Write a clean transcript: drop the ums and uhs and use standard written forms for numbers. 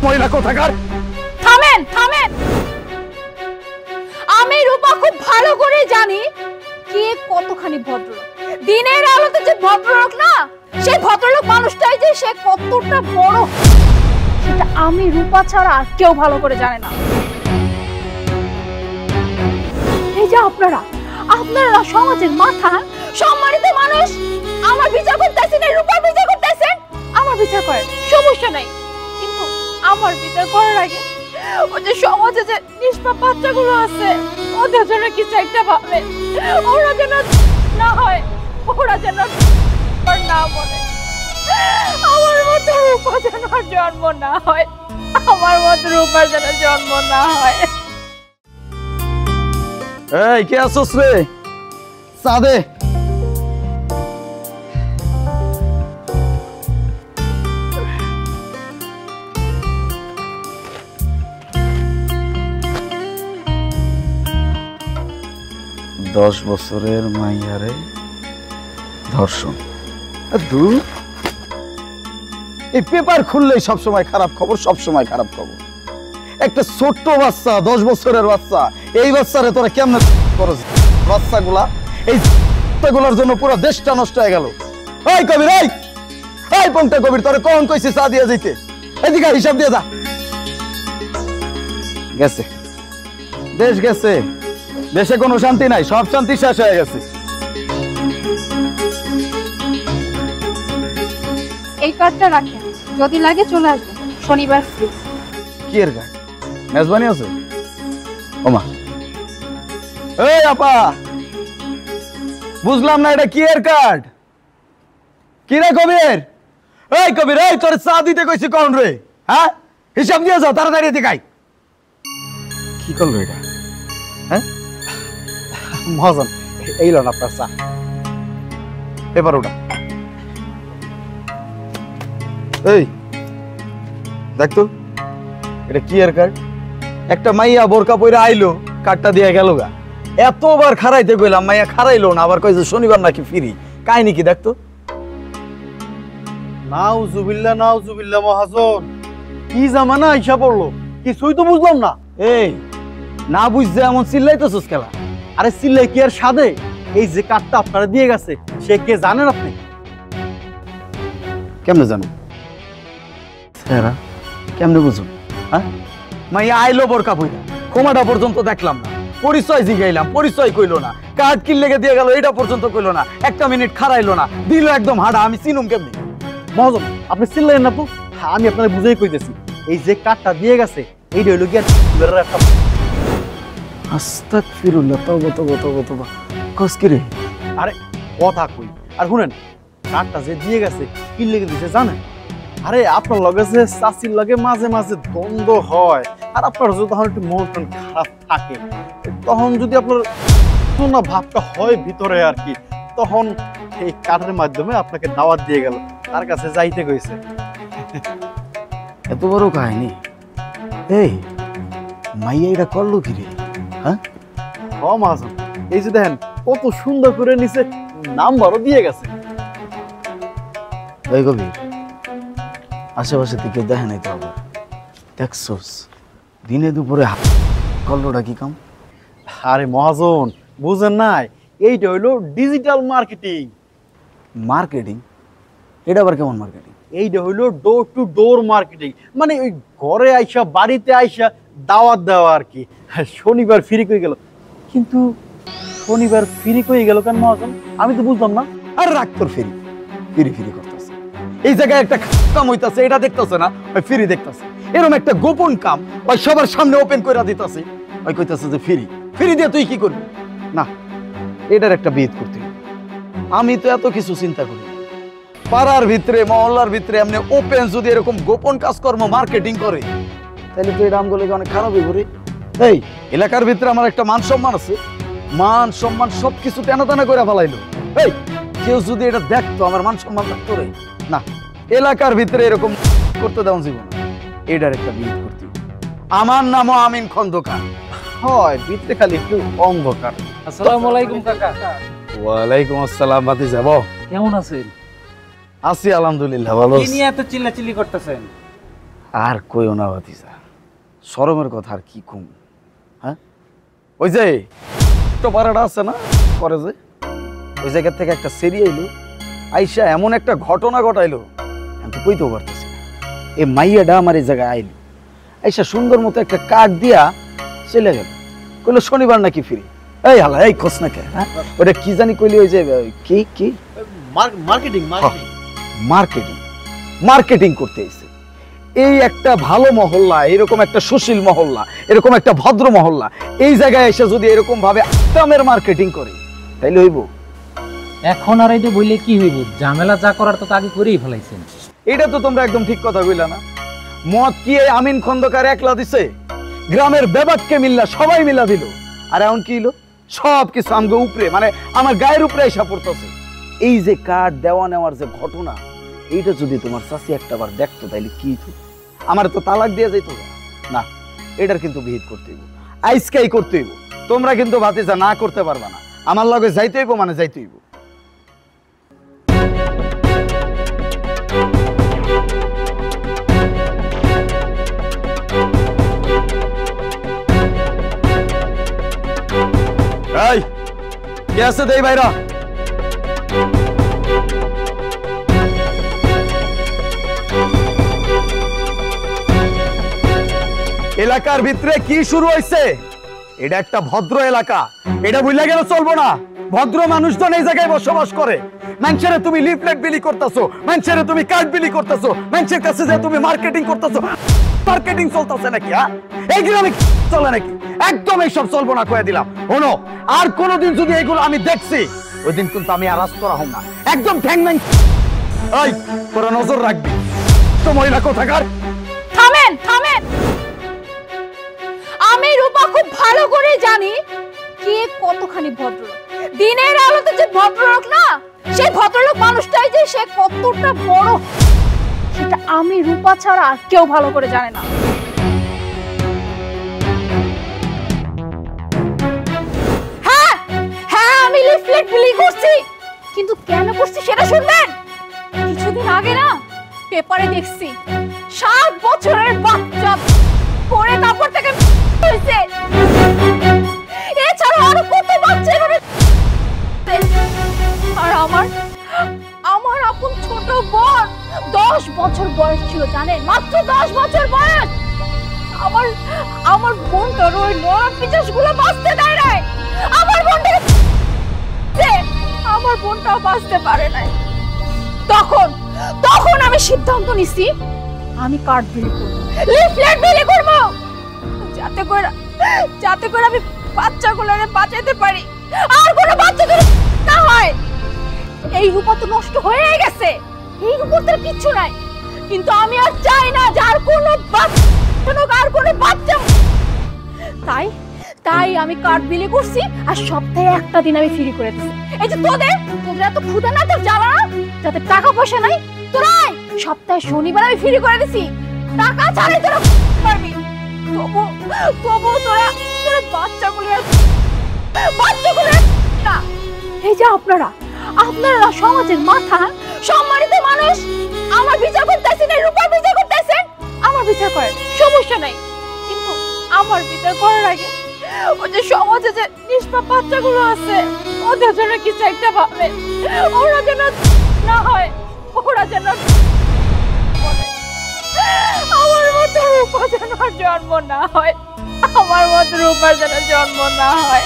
মহিলা কোথাকার। থামেন থামেন, আমি রূপা খুব ভালো করে জানি কে কতখানি ভদ্রলোক। দিনের আলোতে যে ভদ্রলোক না, সেই ভদ্রলোক মানুষটাই যে সে কতটা বড়, সেটা আমি রূপা ছাড়া আর কেউ ভালো করে জানে না। এই যে আপনারা আপনারা সমাজের মাথা, সম্মানিত মানুষ, আমার বিচার করতেছেন, এই রূপার বিচার করতেছেন। আমার বিচার করেন, সমস্যা নাই, কিন্তু আমার বিচার করার আগে ওই যে সমাজে যে নিষ্পাপ বাচ্চাগুলো আছে, ওদের জন্য কিছু একটা ভাববেন। ওরা যেন না হয়, ওরা যেন না বলে, আমার মতো রূপা যেন জন্ম না হয়, আমার মতো রূপার যেন জন্ম না হয়। এই কে আসছ রে? সাদে 10 বছরের মাইয়ারে ধর্ষণ। এই পেপার খুললেই সবসময় খারাপ খবর, সবসময় খারাপ খবর। একটা ছোট্ট বাচ্চা, 10 বছরের বাচ্চা, এই বাচ্চারে তোরা কেমন করছ? বাচ্চাগুলা এই গুলার জন্য পুরো দেশটা নষ্ট হয়ে গেল। এই কবির, এই পংটা কবির, তোরা কখন কইছিস চা দিয়ে যেতে? এদিকে হিসাব দিয়ে যা। গেছে দেশ, গেছে দেশে কোনো শান্তি নাই, সব শান্তি শেষ হয়ে গেছে। এই কার্ডটা রাখেন, যদি লাগে চলে আসবেন শনিবার ফ্রি। কি এর কার্ড? মেজবানি আছে? ওমা, এই আপা, বুঝলাম না এটা কি এর কার্ড? কি রে কবির? এই কবির, এই তোর চা দিতে কইছি কোন রে? হ্যাঁ, হিসাব দিয়ে যাও তাড়াতাড়ি দেখাই। কি করলো এটা? হ্যাঁ মহাজন, এই লোন আপনার চা। এবার ওটা এই দেখ তো, এটা কি এর কার্ড? একটা মাইয়া বোরকা পইরা আইলো, কার্ডটা দিয়ে গেল গা। এতবার খারাইতে কইলাম, মাইয়া খারাইলো না, আবার কইছে শনিবার নাকি ফ্রি। কাহিনী কি দেখতো? নাউজুবিল্লাহ নাউজুবিল্লাহ মহাজন, কি জামানা আইসা পড়লো, কিছুই তো বুঝলাম না। এই না বুঝছে এমন চিল্লাইতেছস কেলা? আরে চিল্লাই কি আর সাদে? এই যে কার্ডটা আপনারা দিয়ে গেছে, সে কে জানেন আপনি? কেমনে জানো? স্যারা কেমনে বুঝুন? হ্যাঁ, মাইয়া আইলো বোরকা পইরা, ক্ষমাটা পর্যন্ত দেখলাম না, পরিচয় জিগাইলাম, পরিচয় কইলো না, কার্ড কি লেগে দিয়ে গেল এটা পর্যন্ত কইলো না, একটা মিনিট খারাইলো না, দিল একদম হাড়া। আমি চিনুম কেমনে? মহাজন আপনি চিল্লেন না তো, আমি আপনাদের বুঝাই কইতেছি। এই যে কার্ডটা দিয়ে গেছে, এইটা হইলো কি একটা আস্তাগফিরুল্লাহ, তওবা তওবা তওবা তওবা। কস কি রে? আরে কথা কই, আর শুনেন, কার্ডটা যে দিয়ে গেছে কি লেগে দিয়েছে জানেন? আরে আপনার লগে যে চাচির লগে মাঝে মাঝে দ্বন্দ্ব হয়, আর আপনার যদি তখন একটু মন খারাপ থাকে, তখন যদি আপনার শোনা ভাবটা হয় ভিতরে আর কি, তখন এই কার্ডের মাধ্যমে আপনাকে দাওয়াত দিয়ে গেল, তার কাছে যাইতে কইছে। এত বড় কাহিনী? এই মাইয়া এটা করলো কি রে? হ্যাঁ মহাজন, এই যে দেখেন কত সুন্দর করে নিচে নাম্বারও দিয়ে গেছে। এই কবির, আশেপাশে থেকে দেখে নাই তো আবার? দেখছোস দিনে দুপুরে করলোটা কি কাম? আরে মহাজন বুঝেন নাই, এইটা হইলো ডিজিটাল মার্কেটিং। মার্কেটিং? এটা আবার কেমন মার্কেটিং? এইটা হইলো ডোর টু ডোর মার্কেটিং, মানে ওই ঘরে আইসা, বাড়িতে আইসা দাওয়াত দেওয়া আর কি। শনিবার ফ্রি কই গেল, কিন্তু শনিবার ফ্রি কই গেল কেন মহাজন? আমি তো বুঝলাম না। আর রাখ তোর ফ্রি ফ্রি ফ্রি করতেছে, এই জায়গায় একটা কাম হইতাছে, এটা দেখতেছে না, ওই ফ্রি দেখতেছে। এরকম একটা গোপন কাম ওই সবার সামনে ওপেন করে দিতেছে, ওই কইতাছে যে ফ্রি। ফ্রি দিয়ে তুই কি করবি? না, এটার একটা বিদ করতে হবে। আমি তো এত কিছু চিন্তা করি, পাড়ার ভিতরে, মহল্লার ভিতরে এমনি ওপেন যদি এরকম গোপন কাজকর্ম মার্কেটিং করে, তাহলে তো এটা আমগুলোকে অনেক খারাপ হয়ে পড়ে। এই এলাকার ভিতরে আমার একটা মান সম্মান আছে, মান সম্মান সবকিছু টানা টানা করে ফেলাইলো। এই কেউ যদি এটা দেখতো, আমার মান সম্মান থাকতো রে না। এলাকার ভিতরে এরকম করতে দেওয়া জীবন, এটার একটা বিদ করতে। আমার নামও আমিন খন্দকার। হয় ভিতরে খালি একটু অন্ধকার। আসসালামু আলাইকুম কাকা। ওয়ালাইকুম আসসালাম। বাতি যাব, কেমন আছেন? আছি আলহামদুলিল্লাহ ভালো। কি নিয়ে এত চিল্লাচিল্লি করতেছেন? আর কইও না ভাতিজা, শরমের কথা আর কি কম। হ্যাঁ, ওই যে পাড়াটা আছে না করে যে, ওই জায়গা থেকে একটা সেরি আইলো, আইসা এমন একটা ঘটনা ঘটাইলো আমি তো কইতেও পারতেছি না। এই মাইয়াটা আমার এই জায়গায় আইলো, আইসা সুন্দর মতো একটা কার্ড দিয়া চলে গেল, কইলো শনিবার নাকি ফ্রি। এই হালা এই খোঁজ না কে, হ্যাঁ ওটা কি জানি কইলি, ওই যে কি কি মার্কেটিং মার্কেটিং মার্কেটিং করতে এসে এই একটা ভালো মহল্লা, এরকম একটা সুশীল মহল্লা, এরকম একটা ভদ্র মহল্লা, এই জায়গায় এসে যদি এরকম ভাবে আটামের মার্কেটিং করে তাইলে হইব? এখন আর এটা বললে কি হইব? ঝামেলা যা করার তো আগে করেই ফেলাইছেন। এটা তো তোমরা একদম ঠিক কথা কইলা না। মদ কি এই আমিন খন্দকার একলা দিছে? গ্রামের বেবাককে মিল্লা সবাই মিলা দিল। আর এখন কি হলো? সব কিছু আমগো উপরে, মানে আমার গায়ের উপরে এসে পড়তেছে। এই যে কার্ড দেওয়া নেওয়ার যে ঘটনা, এইটা যদি তোমার চাচি একটাবার দেখতো তাইলে কি হইতো? আমার তো তালাক দিয়ে যাইতো না। এটার কিন্তু বিহিত করতে হইব, আইসকাই করতে হইব। তোমরা কিন্তু ভাতিজা না করতে পারবা না। আমার লগে যাইতে হইব, মানে যাইতে হইব। এই কে আছে দেই ভাইরা? এলাকার ভিতরে কি শুরু হয়েছে? এটা একটা ভদ্র এলাকা, এটা বুঝলে গেলে চলবো না। ভদ্র মানুষজন এই জায়গায় বসবাস করে। মানুষের তুমি লিফলেট বিলি করতেছো, মানুষের তুমি কার্ড বিলি করতেছো, মানুষের কাছে যে তুমি মার্কেটিং করতেছো। মার্কেটিং চলতেছে নাকি? হ্যাঁ, এই গ্রামে চলে নাকি? একদম এইসব চলবো না, কয়ে দিলাম। শোনো, আর কোনোদিন যদি এইগুলো আমি দেখছি, ওই দিন কিন্তু আমি আর আস্ত রাখুম না। একদম ঠ্যাং ম্যাং। এই তোরা নজর রাখবি তো মহিলা কোথাকার। থামেন থামেন, আমি রূপা খুব ভালো করে জানি কে কতখানি ভদ্রলোক। দিনের আলোতে যে ভদ্রলোক না, সেই ভদ্রলোক মানুষটাই যে সে কতটা বড়, সেটা আমি রূপা ছাড়া আর কেউ ভালো করে জানে না। হ্যাঁ হ্যাঁ, আমি লিফলেট বিলি করছি, কিন্তু কেন করছি সেটা শুনবেন। কিছুদিন আগে না পেপারে দেখছি 7 বছরের বাচ্চা পরে তারপর থেকে হয়েছে। এছাড়া আরো কত বাচ্চা এভাবে। আর আমার আপন ছোট বোন 10 বছর বয়স ছিল, জানেন? মাত্র 10 বছর বয়স। আমার বোনটার ওই নরম পিচাস গুলো বাঁচতে দেয় নাই। আমার বোনটাও বাঁচতে পারে নাই। তখন আমি সিদ্ধান্ত নিছি, আমি কার্ড বিলি করব, লিফলেট বিলি করব, যাতে করে আমি বাচ্চাগুলোরে বাঁচাতে পারি, আর কোনো বাচ্চা না হয়। এই রূপা তো নষ্ট হয়ে গেছে, এই রূপার তো কিচ্ছু নাই। কিন্তু আমি আর চাই না যে আর কোনো বাচ্চা। তাই আমি কার্ড বিলি করছি, আর সপ্তাহে একটা দিন আমি ফ্রি করে দিচ্ছি। এই যে তোদের এত ক্ষুধা না, তোর জ্বালা না, যাতে টাকা পয়সা নাই, তোরা সপ্তাহে শনিবার আমি ফ্রি করে দিছি। টাকা ছাড়াই তোরা পারবি। তবু তোরা বাচ্চাগুলো না। এই যে আপনারা সমাজের মাথা, সম্মানিত মানুষ, আমার বিচার করতেছেন, রূপার বিচার করতেছেন। আমার বিচার করেন, সমস্যা নাই, কিন্তু আমার বিচার করার আগে ওই যে সমাজে যে নিষ্পাপ বাচ্চাগুলো আছে, ওদের জন্য কিছু একটা ভাববেন। ওরা যেন না হয়, ওরা যেন আমার মতো রূপা যেন জন্ম না হয়, আমার মতো রূপার যেন জন্ম না হয়।